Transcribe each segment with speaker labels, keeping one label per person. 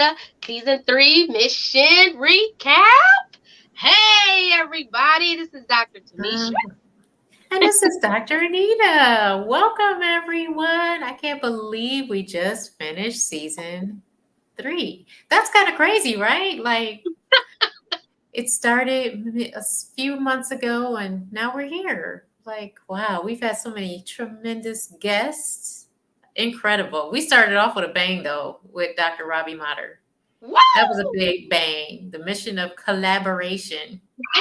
Speaker 1: Anita, season 3 mission recap. Hey, everybody, this is Dr. Tomesha.
Speaker 2: And this is Dr. Anita. Welcome, everyone. I can't believe we just finished season 3. That's kind of crazy, right? Like, it started a few months ago, and now we're here. Like, wow, we've had so many tremendous guests. Incredible. We started off with a bang, though, with Dr. Robbie Mater. That was a
Speaker 1: Woo!
Speaker 2: big bang. The mission of collaboration.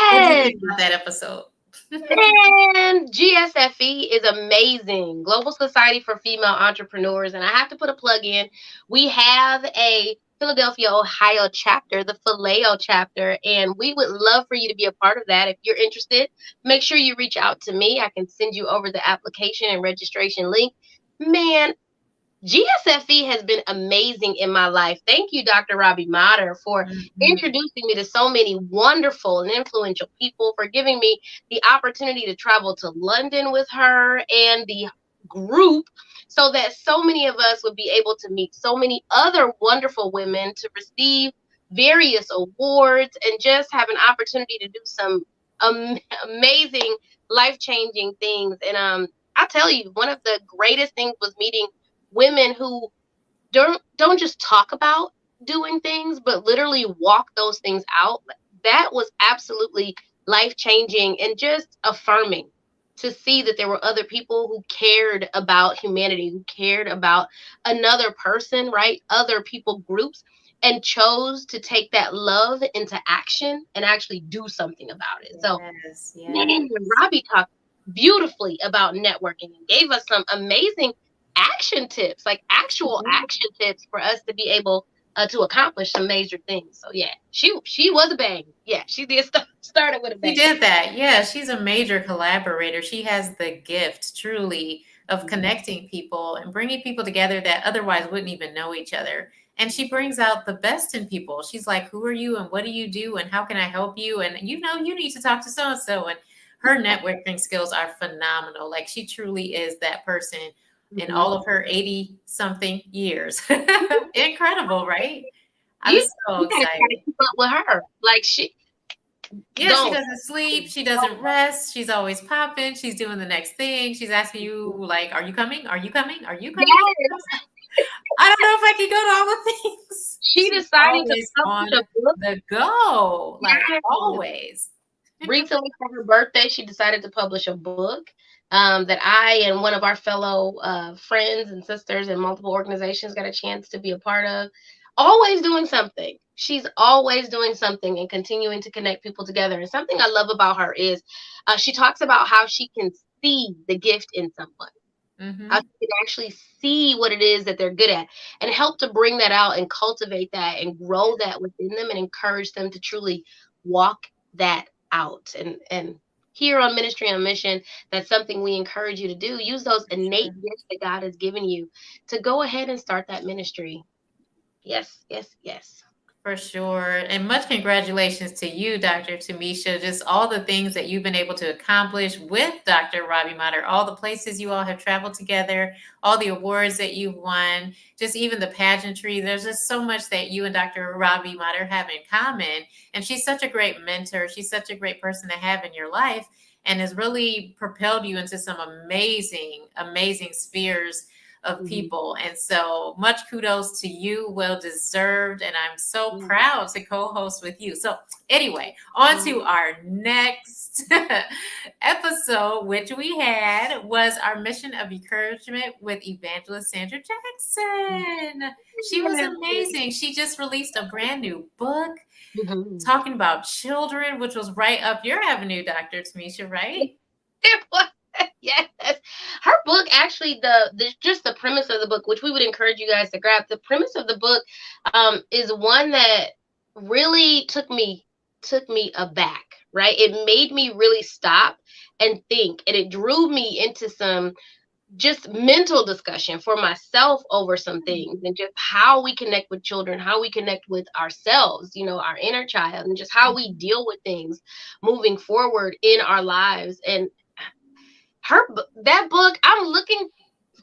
Speaker 2: What do you
Speaker 1: Yes,
Speaker 2: think about that episode?
Speaker 1: man, GSFE is amazing. Global Society for Female Entrepreneurs. And I have to put a plug in. We have a Philadelphia, Ohio chapter, the Phileo chapter, and we would love for you to be a part of that. If you're interested, make sure you reach out to me. I can send you over the application and registration link. Man, GSFE has been amazing in my life. Thank you, Dr. Robbie Mater, for
Speaker 2: Mhm.
Speaker 1: introducing me to so many wonderful and influential people, for giving me the opportunity to travel to London with her and the group so that so many of us would be able to meet so many other wonderful women, to receive various awards, and just have an opportunity to do some amazing, life-changing things. And I'll tell you, one of the greatest things was meeting women who don't just talk about doing things, but literally walk those things out. That was absolutely life changing and just affirming to see that there were other people who cared about humanity, who cared about another person, right? Other people groups, and chose to take that love into action and actually do something about it. So,
Speaker 2: Yes,
Speaker 1: man,
Speaker 2: yes.
Speaker 1: Robbie talked beautifully about networking and gave us some amazing action tips, like actual action tips for us to be able to accomplish some major things. So yeah, she was a bang. Yeah, she did started with a
Speaker 2: She
Speaker 1: bang.
Speaker 2: did that. Yeah, she's a major collaborator. She has the gift, truly, of connecting people and bringing people together that otherwise wouldn't even know each other. And she brings out the best in people. She's like, "Who are you, and what do you do, and how can I help you? And you need to talk to so and so." And her networking skills are phenomenal. Like, she truly is that person in
Speaker 1: Mm-hmm.
Speaker 2: all of her 80 something years. Incredible, right? I'm
Speaker 1: You
Speaker 2: so
Speaker 1: you gotta try to
Speaker 2: excited.
Speaker 1: keep up with her. Like she
Speaker 2: Yeah, she
Speaker 1: don't.
Speaker 2: doesn't sleep. She doesn't rest. She's always popping. She's doing the next thing. She's asking you, like, "Are you coming? Are you coming? Are you coming?"
Speaker 1: Yes,
Speaker 2: I don't know if I can go to all the things.
Speaker 1: she
Speaker 2: She's
Speaker 1: decided to
Speaker 2: always on
Speaker 1: publish a book.
Speaker 2: the go, like
Speaker 1: Yes.
Speaker 2: always.
Speaker 1: Recently for her birthday, she decided to publish a book that I and one of our fellow friends and sisters in multiple organizations got a chance to be a part of. Always doing something. She's always doing something and continuing to connect people together. And something I love about her is she talks about how she can see the gift in someone, how
Speaker 2: Hmm.
Speaker 1: she can actually see what it is that they're good at, and help to bring that out and cultivate that and grow that within them and encourage them to truly walk that out. And here on Ministry on Mission, that's something we encourage you to do. Use those innate
Speaker 2: Sure.
Speaker 1: gifts that God has given you to go ahead and start that ministry. Yes, yes, yes.
Speaker 2: For sure. And much congratulations to you, Dr. Tamisha. Just all the things that you've been able to accomplish with Dr. Robbie Mater, all the places you all have traveled together, all the awards that you've won, just even the pageantry. There's just so much that you and Dr. Robbie Mater have in common. And she's such a great mentor. She's such a great person to have in your life and has really propelled you into some amazing, amazing spheres of
Speaker 1: Mhm.
Speaker 2: people. And so much kudos to you, well deserved. And I'm so
Speaker 1: Mhm.
Speaker 2: proud to co host with you. So, anyway, on to our next episode, which we had was our mission of encouragement with evangelist Sandra Jackson. She was amazing. She just released a brand new book
Speaker 1: Mhm.
Speaker 2: talking about children, which was right up your avenue, Dr. Tamisha, right?
Speaker 1: It was, yes. Her book actually the just the premise of the book, which we would encourage you guys to grab. The premise of the book is one that really took me aback, right? It made me really stop and think, and it drew me into some just mental discussion for myself over some things, and just how we connect with children, how we connect with ourselves, our inner child, and just how we deal with things moving forward in our lives. And that book, I'm looking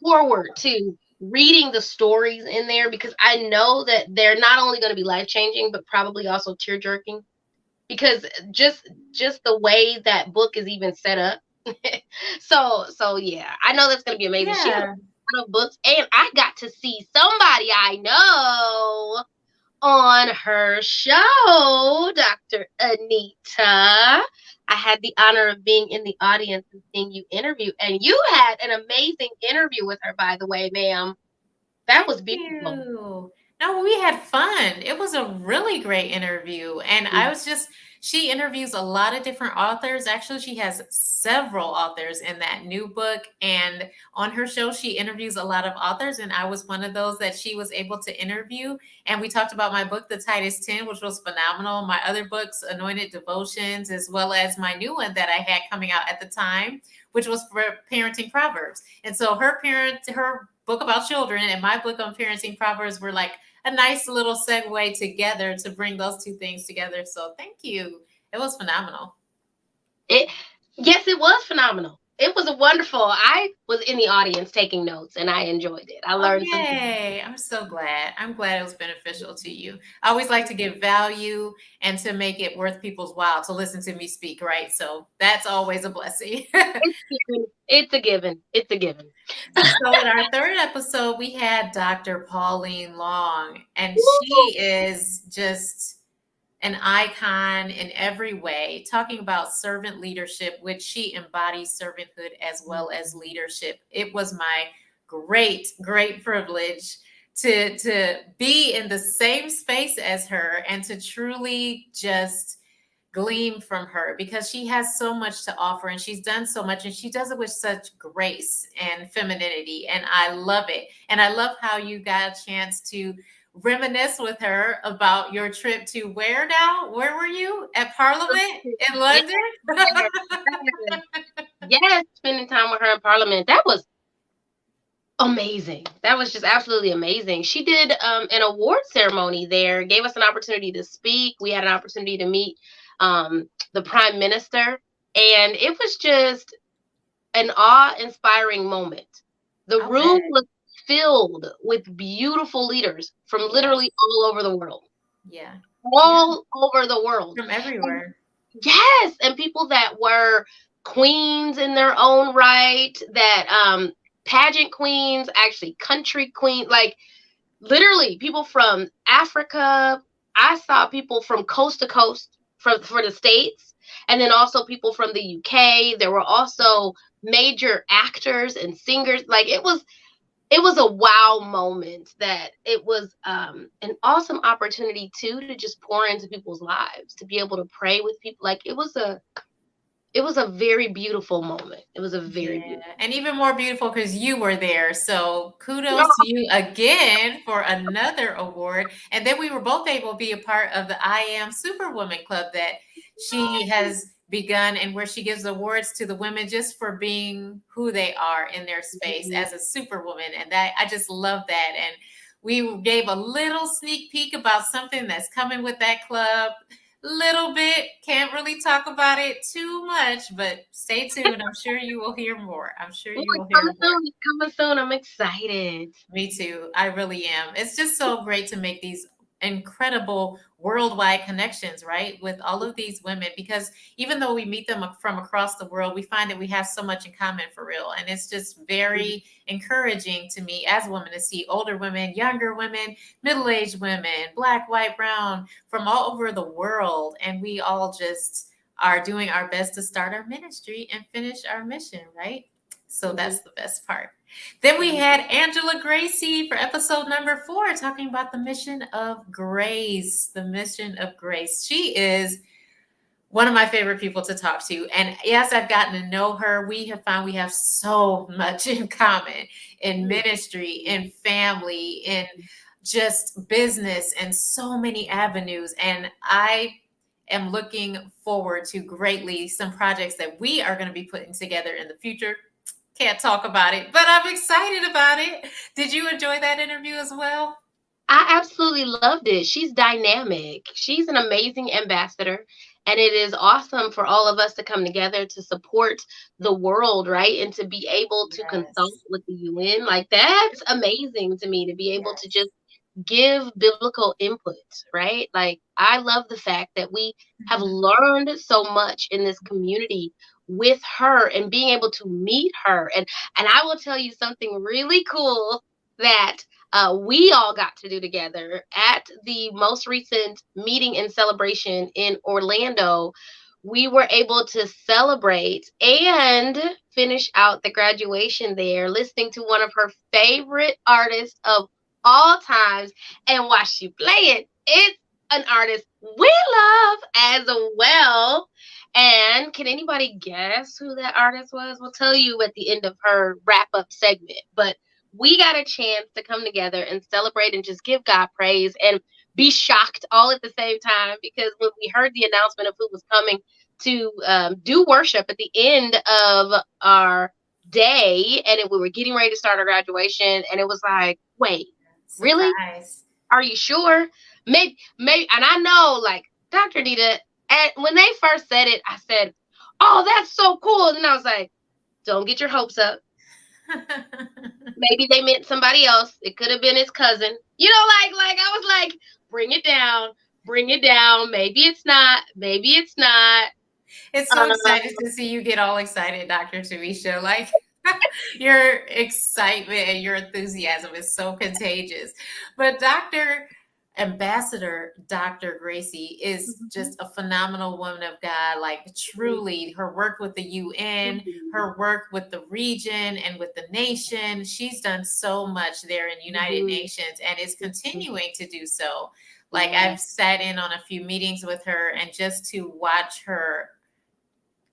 Speaker 1: forward to reading the stories in there, because I know that they're not only going to be life changing, but probably also tear jerking, because just the way that book is even set up. So yeah, I know that's going to be amazing. She has
Speaker 2: Yeah.
Speaker 1: a lot of books, and I got to see somebody I know on her show, Dr. Anita. I had the honor of being in the audience and seeing you interview, and you had an amazing interview with her, by the way, ma'am. That
Speaker 2: Thank
Speaker 1: was beautiful.
Speaker 2: you. No, we had fun. It was a really great interview. And I was just, she interviews a lot of different authors. Actually, she has several authors in that new book. And on her show, she interviews a lot of authors. And I was one of those that she was able to interview. And we talked about my book, The Titus 10, which was phenomenal. My other books, Anointed Devotions, as well as my new one that I had coming out at the time, which was for parenting proverbs. And so her book about children and my book on parenting proverbs were like a nice little segue together to bring those two things together. So thank you. It was phenomenal.
Speaker 1: It, yes, it was phenomenal. It was a wonderful. I was in the audience taking notes, and I enjoyed it. I
Speaker 2: Oh,
Speaker 1: learned some things.
Speaker 2: yay. I'm so glad. I'm glad it was beneficial to you. I always like to give value and to make it worth people's while to listen to me speak, right? So that's always a blessing.
Speaker 1: It's given. It's a given. It's a given.
Speaker 2: So in our third episode, we had Dr. Pauline Long, and she is just an icon in every way, talking about servant leadership, which she embodies servanthood as well as leadership. It was my great privilege to be in the same space as her and to truly just glean from her because she has so much to offer and she's done so much and she does it with such grace and femininity, and I love it. And I love how you got a chance to reminisce with her about your trip to where now? Where were you? At Parliament in
Speaker 1: Yes,
Speaker 2: London?
Speaker 1: yes, yes, spending time with her in Parliament. That was amazing. That was just absolutely amazing. She did an award ceremony there, gave us an opportunity to speak. We had an opportunity to meet the Prime Minister, and it was just an awe-inspiring moment. The
Speaker 2: I'll bet.
Speaker 1: room was filled with beautiful leaders from literally
Speaker 2: Yes.
Speaker 1: all over the world.
Speaker 2: Yeah. Yeah.
Speaker 1: All over the world.
Speaker 2: From
Speaker 1: And
Speaker 2: everywhere.
Speaker 1: yes, and people that were queens in their own right, that pageant queens, actually country queen, like literally people from Africa. I saw people from coast to coast for the States, and then also people from the UK. There were also major actors and singers. Like it was a wow moment. That it was an awesome opportunity too to just pour into people's lives, to be able to pray with people. Like it was a very beautiful moment. It was a very
Speaker 2: Yeah,
Speaker 1: beautiful.
Speaker 2: and even more beautiful because you were there. So
Speaker 1: No,
Speaker 2: kudos to you again for another award. And then we were both able to be a part of the I Am Superwoman Club that she has begun, and where she gives awards to the women just for being who they are in their space as a superwoman. And that I just love that. And we gave a little sneak peek about something that's coming with that club, little bit. Can't really talk about it too much, but stay tuned. I'm sure you will hear more. I'm sure
Speaker 1: oh,
Speaker 2: you
Speaker 1: it's
Speaker 2: will hear
Speaker 1: coming
Speaker 2: more.
Speaker 1: soon. It's coming soon. I'm excited.
Speaker 2: Me too. I really am. It's just so great to make these incredible worldwide connections, right? With all of these women, because even though we meet them from across the world, we find that we have so much in common for real. And it's just very encouraging to me as a woman to see older women, younger women, middle aged women, black, white, brown, from all over the world. And we all just are doing our best to start our ministry and finish our mission, right? So that's the best part. Then we had Angela Gracie for episode number 4, talking about the mission of grace. The mission of grace. She is one of my favorite people to talk to. And yes, I've gotten to know her. We have found we have so much in common in ministry, in family, in just business, and so many avenues. And I am looking forward to greatly some projects that we are going to be putting together in the future. Can't talk about it, but I'm excited about it. Did you enjoy that interview as well?
Speaker 1: I absolutely loved it. She's dynamic. She's an amazing ambassador. And it is awesome for all of us to come together to support the world, right? And to be able to consult
Speaker 2: Yes.
Speaker 1: with the UN. Like, that's amazing to me to be able to just
Speaker 2: Yes.
Speaker 1: give biblical input, right? Like, I love the fact that we have
Speaker 2: Mhm.
Speaker 1: learned so much in this community with her and being able to meet her. And I will tell you something really cool that we all got to do together at the most recent meeting and celebration in Orlando. We were able to celebrate and finish out the graduation there, listening to one of her favorite artists of all times. And while she played, it's an artist we love as well. And can anybody guess who that artist was? We'll tell you at the end of her wrap up segment. But we got a chance to come together and celebrate and just give God praise and be shocked all at the same time, because when we heard the announcement of who was coming to do worship at the end of our day, and we were getting ready to start our graduation, and it was like, wait, really?
Speaker 2: Surprise.
Speaker 1: Are you sure? Maybe, and I know, like, Dr. Nita, and when they first said it, I said, oh, that's so cool. And I was like, don't get your hopes up. Maybe they meant somebody else. It could have been his cousin. Like I was like, bring it down, bring it down. Maybe it's not. Maybe it's not.
Speaker 2: It's so
Speaker 1: Um,
Speaker 2: exciting to see you get all excited, Dr. Tomesha. Like your excitement and your enthusiasm is so contagious. But Dr. Ambassador Dr. Gracie is just a phenomenal woman of God. Like truly, her work with the UN, her work with the region and with the nation, she's done so much there in United Nations and is continuing to do so. Like
Speaker 1: yeah,
Speaker 2: I've sat in on a few meetings with her, and just to watch her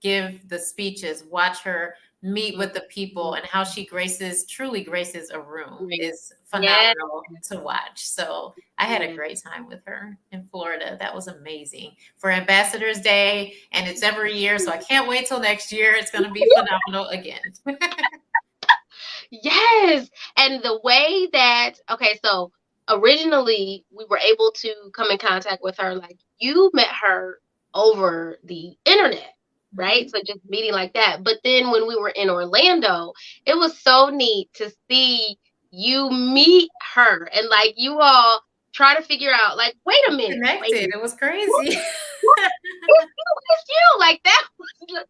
Speaker 2: give the speeches, watch her meet with the people, and how she truly graces a room
Speaker 1: right.
Speaker 2: is
Speaker 1: Yeah,
Speaker 2: phenomenal to watch. So I had a
Speaker 1: yeah.
Speaker 2: great time with her in Florida. That was amazing for Ambassadors Day, and it's every year. So I can't wait till next year. It's going to be phenomenal again.
Speaker 1: Yes. And the way that, okay, so originally we were able to come in contact with her, like you met her over the internet, right? So just meeting like that. But then when we were in Orlando, it was so neat to see you meet her and like you all try to figure out, like, wait a
Speaker 2: Connected.
Speaker 1: minute,
Speaker 2: It was
Speaker 1: what,
Speaker 2: crazy.
Speaker 1: what is you? Who is you? Like that was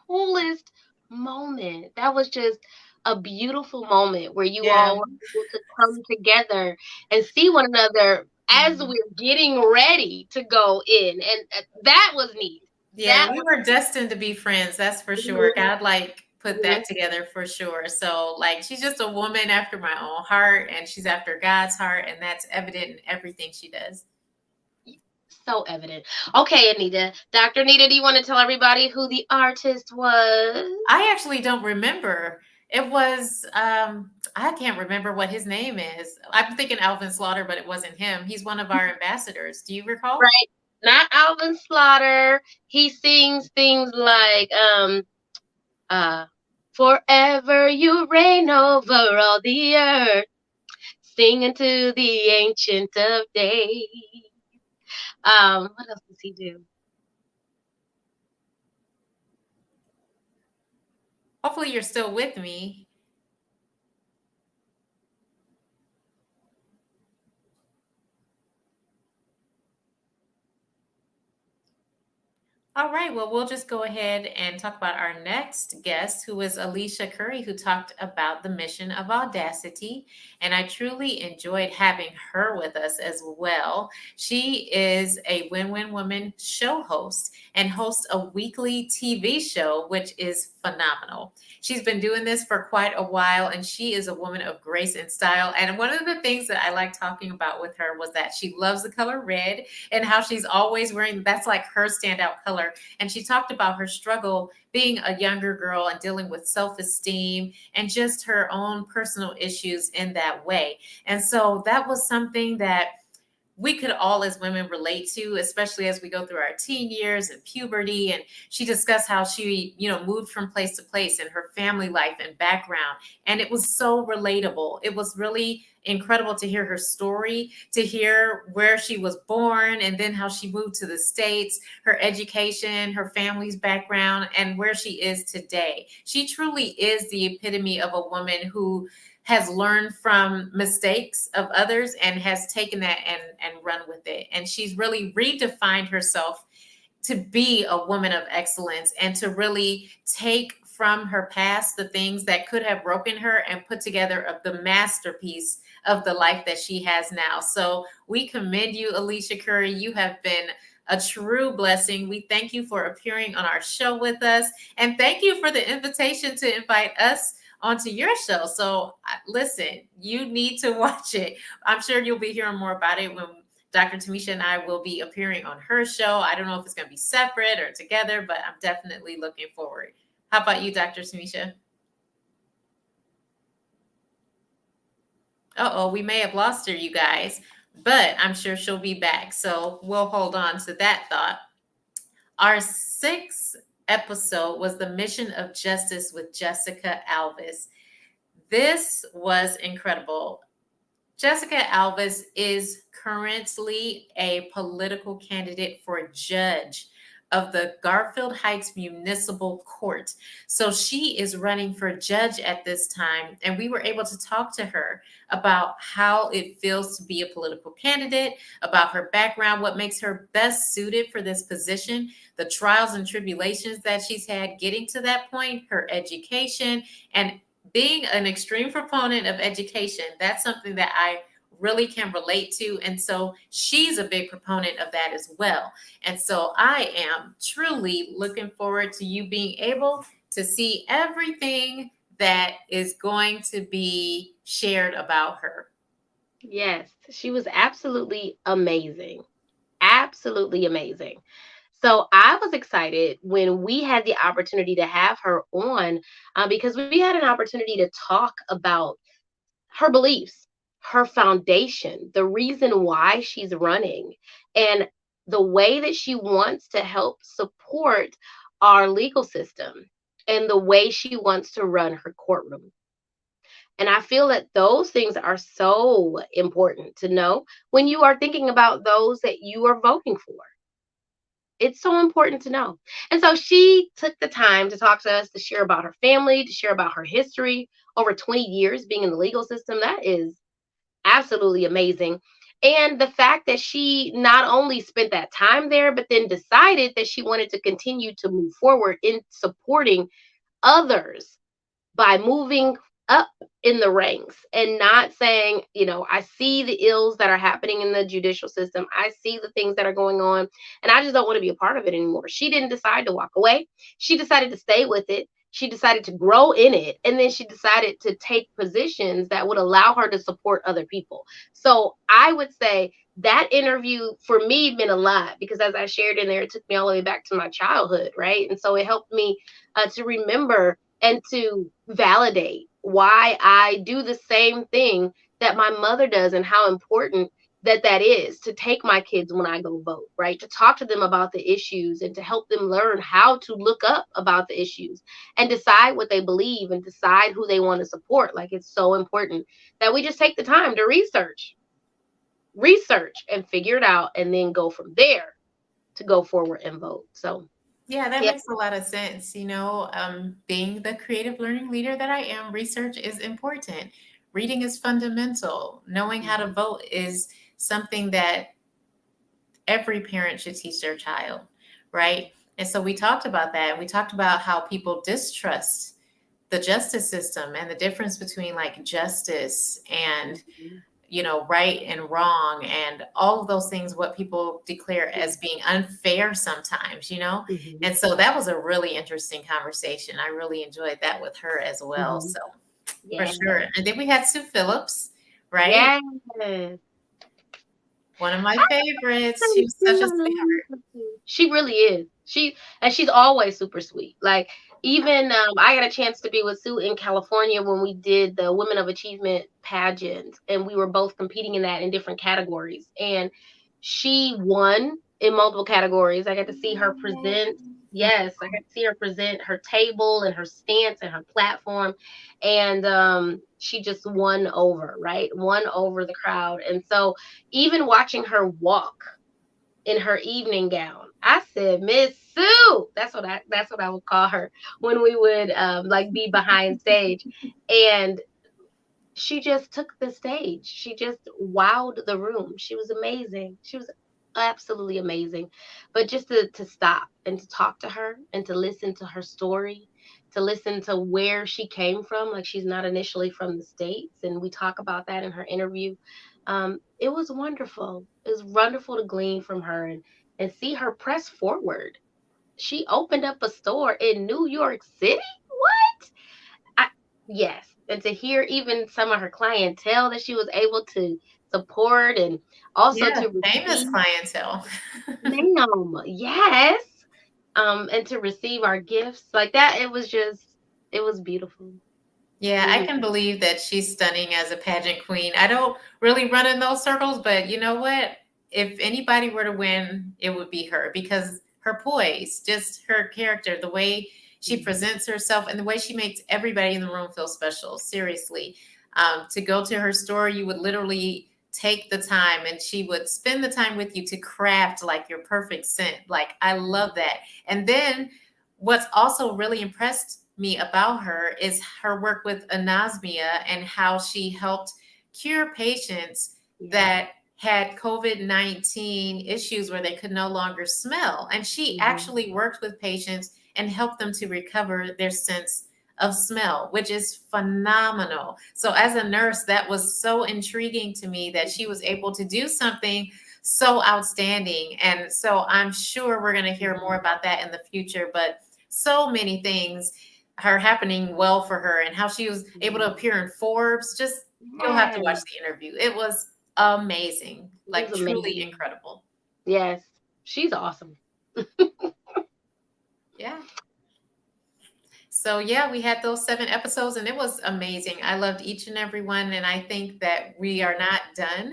Speaker 1: coolest moment. That was just a beautiful moment where you
Speaker 2: Yeah.
Speaker 1: all were able to come together and see one another as
Speaker 2: Mhm.
Speaker 1: we're getting ready to go in. And that was neat.
Speaker 2: Yeah,
Speaker 1: That
Speaker 2: we
Speaker 1: was
Speaker 2: were destined to be friends, that's for sure.
Speaker 1: mhm,
Speaker 2: God, like, put
Speaker 1: mhm.
Speaker 2: that together for sure. So, like, she's just a woman after my own heart, and she's after God's heart, and that's evident in everything she does.
Speaker 1: So evident. Okay, Anita. Dr. Anita, do you want to tell everybody who the artist was?
Speaker 2: I actually don't remember. It was, I can't remember what his name is. I'm thinking Alvin Slaughter, but it wasn't him. He's one of our ambassadors. Do you recall?
Speaker 1: Right. Not Alvin Slaughter. He sings things like Uh, forever you reign over all the earth, singing to the ancient of days. What else does he do?
Speaker 2: Hopefully, you're still with me. All right, well, we'll just go ahead and talk about our next guest, who is Alicia Curry, who talked about the mission of audacity. And I truly enjoyed having her with us as well. She is a Win Win Woman show host and hosts a weekly TV show, which is phenomenal. She's been doing this for quite a while, and she is a woman of grace and style. And one of the things that I like talking about with her was that she loves the color red, and how she's always wearing that's like her standout color. And she talked about her struggle being a younger girl and dealing with self-esteem and just her own personal issues in that way. And so that was something that we could all as women relate to, especially as we go through our teen years and puberty. And she discussed how she, moved from place to place and her family life and background. And it was so relatable. It was really incredible to hear her story, to hear where she was born and then how she moved to the States, her education, her family's background, and where she is today. She truly is the epitome of a woman who has learned from mistakes of others and has taken that and run with it. And she's really redefined herself to be a woman of excellence and to really take from her past the things that could have broken her and put together of the masterpiece of the life that she has now. So we commend you, Alicia Curry. You have been a true blessing. We thank you for appearing on our show with us. And thank you for the invitation to invite us onto your show. So listen, you need to watch it. I'm sure you'll be hearing more about it when Dr. Tomesha and I will be appearing on her show. I don't know if it's going to be separate or together, but I'm definitely looking forward. How about you, Dr. Tomesha? Uh-oh, we may have lost her, you guys, but I'm sure she'll be back. So we'll hold on to that thought. Our sixth episode was the Mission of Justice with Jessica Alvis. This was incredible. Jessica Alvis is currently a political candidate for judge of the Garfield Heights Municipal Court. So she is running for judge at this time. And we were able to talk to her about how it feels to be a political candidate, about her background, what makes her best suited for this position, the trials and tribulations that she's had getting to that point, her education, and being an extreme proponent of education. That's something that I really can relate to. And so she's a big proponent of that as well. And so I am truly looking forward to you being able to see everything that is going to be shared about her.
Speaker 1: Yes, she was absolutely amazing. Absolutely amazing. So I was excited when we had the opportunity to have her on because we had an opportunity to talk about her beliefs, her foundation, the reason why she's running, and the way that she wants to help support our legal system and the way she wants to run her courtroom. And I feel that those things are so important to know when you are thinking about those that you are voting for. It's so important to know. And so she took the time to talk to us, to share about her family, to share about her history over 20 years being in the legal system. That is absolutely amazing. And the fact that she not only spent that time there, but then decided that she wanted to continue to move forward in supporting others by moving up in the ranks and not saying, I see the ills that are happening in the judicial system. I see the things that are going on, and I just don't want to be a part of it anymore. She didn't decide to walk away. She decided to stay with it. She decided to grow in it. And then she decided to take positions that would allow her to support other people. So I would say that interview for me meant a lot because as I shared in there, it took me all the way back to my childhood, right? And so it helped me to remember and to validate why I do the same thing that my mother does and how important that is to take my kids when I go vote, right? To talk to them about the issues and to help them learn how to look up about the issues and decide what they believe and decide who they want to support. Like it's so important that we just take the time to research and figure it out and then go from there to go forward and vote. So
Speaker 2: Yeah, that
Speaker 1: yeah.
Speaker 2: makes a lot of sense. Being the creative learning leader that I am, research is important. Reading is fundamental. Knowing how to vote is something that every parent should teach their child, right? And so we talked about that. We talked about how people distrust the justice system and the difference between like justice and right and wrong and all of those things, what people declare as being unfair sometimes.
Speaker 1: Mm-hmm.
Speaker 2: And so that was a really interesting conversation. I really enjoyed that with her as well.
Speaker 1: Mm-hmm.
Speaker 2: So for
Speaker 1: Yeah.
Speaker 2: sure. And then we had Sue Phillips, right?
Speaker 1: Yes.
Speaker 2: One of my favorites. She was such a sweetheart.
Speaker 1: She really is. She's always super sweet. Like Even I got a chance to be with Sue in California when we did the Women of Achievement pageant, and we were both competing in that in different categories. And she won in multiple categories. I got to see her present. Yes, I got to see her present her table and her stance and her platform, and she just won over, right? Won over the crowd. And so, even watching her walk in her evening gown. I said, Miss Sue. That's what I would call her when we would like be behind stage. And she just took the stage. She just wowed the room. She was amazing. She was absolutely amazing. But just to stop and to talk to her and to listen to her story, to listen to where she came from, like she's not initially from the States. And we talk about that in her interview. It was wonderful. It was wonderful to glean from her and see her press forward. She opened up a store in New York City. What? I, yes, and to hear even some of her clientele that she was able to support and also
Speaker 2: Yeah,
Speaker 1: to
Speaker 2: famous
Speaker 1: receive,
Speaker 2: clientele.
Speaker 1: ma'am, yes, and to receive our gifts like that, it was beautiful.
Speaker 2: Yeah, I
Speaker 1: Really,
Speaker 2: can believe that she's stunning as a pageant queen. I don't really run in those circles, but you know what? If anybody were to win, it would be her because her poise, just her character, the way she presents herself, and the way she makes everybody in the room feel special. Seriously. To go to her store, you would literally take the time and she would spend the time with you to craft like your perfect scent. Like, I love that. And then what's also really impressed me about her is her work with anosmia and how she helped cure patients
Speaker 1: yeah.
Speaker 2: that had COVID-19 issues where they could no longer smell. And she
Speaker 1: Mhm.
Speaker 2: actually worked with patients and helped them to recover their sense of smell, which is phenomenal. So, as a nurse, that was so intriguing to me that she was able to do something so outstanding. And so, I'm sure we're going to hear more
Speaker 1: Mhm.
Speaker 2: about that in the future. But so many things are happening well for her and how she was able to
Speaker 1: Mhm.
Speaker 2: appear in Forbes. Just you'll have to watch
Speaker 1: Yes,
Speaker 2: the interview. It was amazing,
Speaker 1: it was
Speaker 2: like truly
Speaker 1: amazing.
Speaker 2: incredible.
Speaker 1: Yes, she's awesome.
Speaker 2: Yeah. So yeah, we had those 7 episodes and it was amazing. I loved each and every one. And I think that we are not done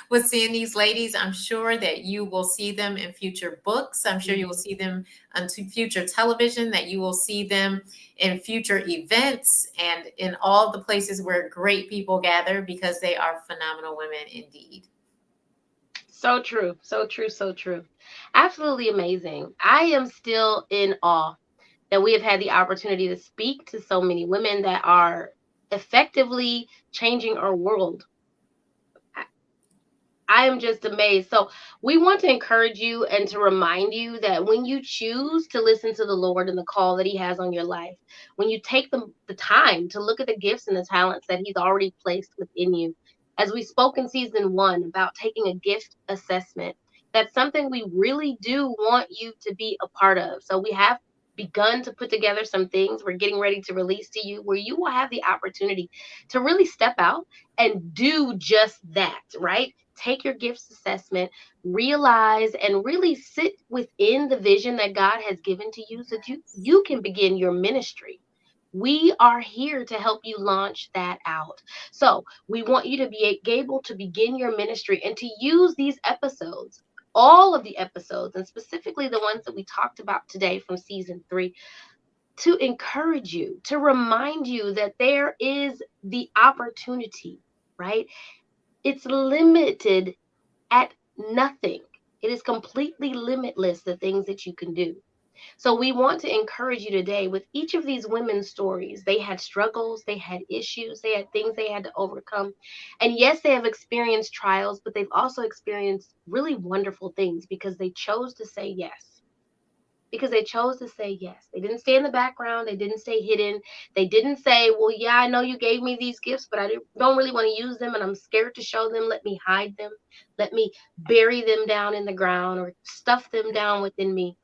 Speaker 2: with seeing these ladies. I'm sure that you will see them in future books. I'm sure you will
Speaker 1: Mhm.
Speaker 2: see them on future television, that you will see them in future events and in all the places where great people gather because they are phenomenal women indeed.
Speaker 1: So true, so true, so true. Absolutely amazing. I am still in awe that we have had the opportunity to speak to so many women that are effectively changing our world. I, I am just amazed. So, we want to encourage you and to remind you that when you choose to listen to the Lord and the call that He has on your life, when you take the time to look at the gifts and the talents that He's already placed within you, as we spoke in season one about taking a gift assessment, that's something we really do want you to be a part of. So, we have begun to put together some things we're getting ready to release to you where you will have the opportunity to really step out and do just that, right? Take your gifts assessment, realize and really sit within the vision that God has given to you so that you can begin your ministry. We are here to help you launch that out. So, we want you to be able to begin your ministry and to use these episodes, all of the episodes, and specifically the ones that we talked about today from season three, to encourage you, to remind you that there is the opportunity, right? It's limited at nothing. It is completely limitless, the things that you can do. So, we want to encourage you today with each of these women's stories. They had struggles, they had issues, they had things they had to overcome. And yes, they have experienced trials, but they've also experienced really wonderful things because they chose to say yes. Because they chose to say yes. They didn't stay in the background. They didn't stay hidden. They didn't say, well, yeah, I know you gave me these gifts, but don't really want to use them and I'm scared to show them. Let me hide them. Let me bury them down in the ground or stuff them down within me.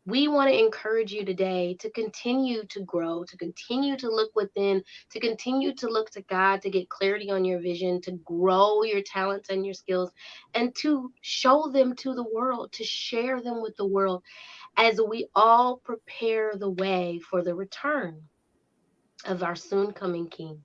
Speaker 1: We want to encourage you today to continue to grow, to continue to look within, to continue to look to God, to get clarity on your vision, to grow your talents and your skills, and to show them to the world, to share them with the world. as we all prepare the way for the return of our soon coming King.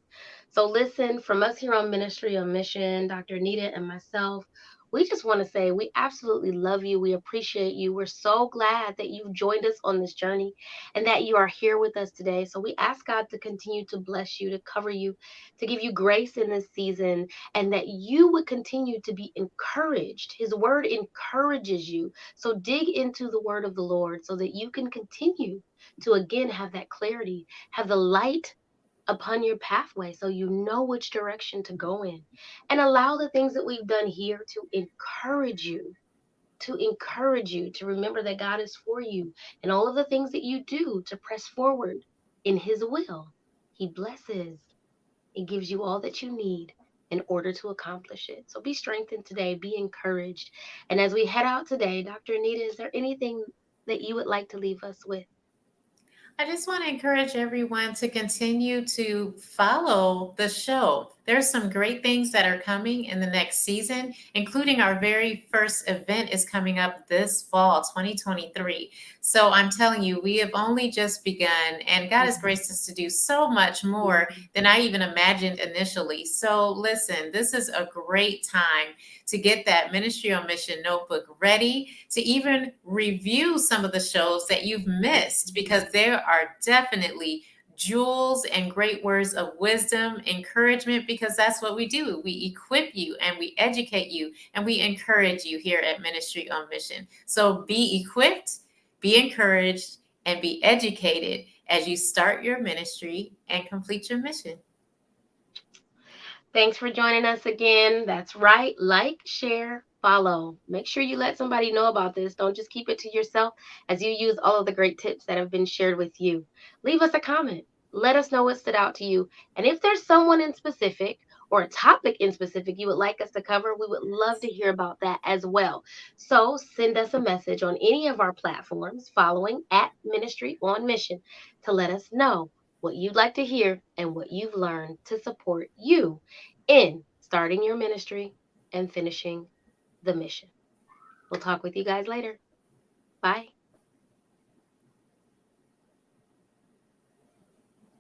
Speaker 1: So, listen, from us here on Ministry on Mission, Dr. Anita and myself, we just want to say we absolutely love you. We appreciate you. We're so glad that you've joined us on this journey and that you are here with us today. So, we ask God to continue to bless you, to cover you, to give you grace in this season, and that you would continue to be encouraged. His word encourages you. So, dig into the word of the Lord so that you can continue to again have that clarity, have the light upon your pathway so you know which direction to go in, and allow the things that we've done here to encourage you to remember that God is for you, and all of the things that you do to press forward in his will. He blesses and gives you all that you need in order to accomplish it. So be strengthened today, be encouraged. And as we head out today, Dr. Anita, is there anything that you would like to leave us with?
Speaker 2: I just want to encourage everyone to continue to follow the show. There's some great things that are coming in the next season, including our very first event is coming up this fall, 2023. So I'm telling you, we have only just begun, and God has
Speaker 1: Mhm.
Speaker 2: graced us to do so much more than I even imagined initially. So listen, this is a great time to get that Ministry on Mission notebook ready, to even review some of the shows that you've missed, because there are definitely jewels and great words of wisdom, encouragement, because that's what we do. We equip you and we educate you and we encourage you here at Ministry on Mission. So be equipped, be encouraged, and be educated as you start your ministry and complete your mission.
Speaker 1: Thanks for joining us again. That's right. Like, share, follow. Make sure you let somebody know about this. Don't just keep it to yourself as you use all of the great tips that have been shared with you. Leave us a comment. Let us know what stood out to you. And if there's someone in specific or a topic in specific you would like us to cover, we would love to hear about that as well. So send us a message on any of our platforms following at Ministry on Mission to let us know what you'd like to hear and what you've learned to support you in starting your ministry and finishing the mission. We'll talk with you guys later. Bye.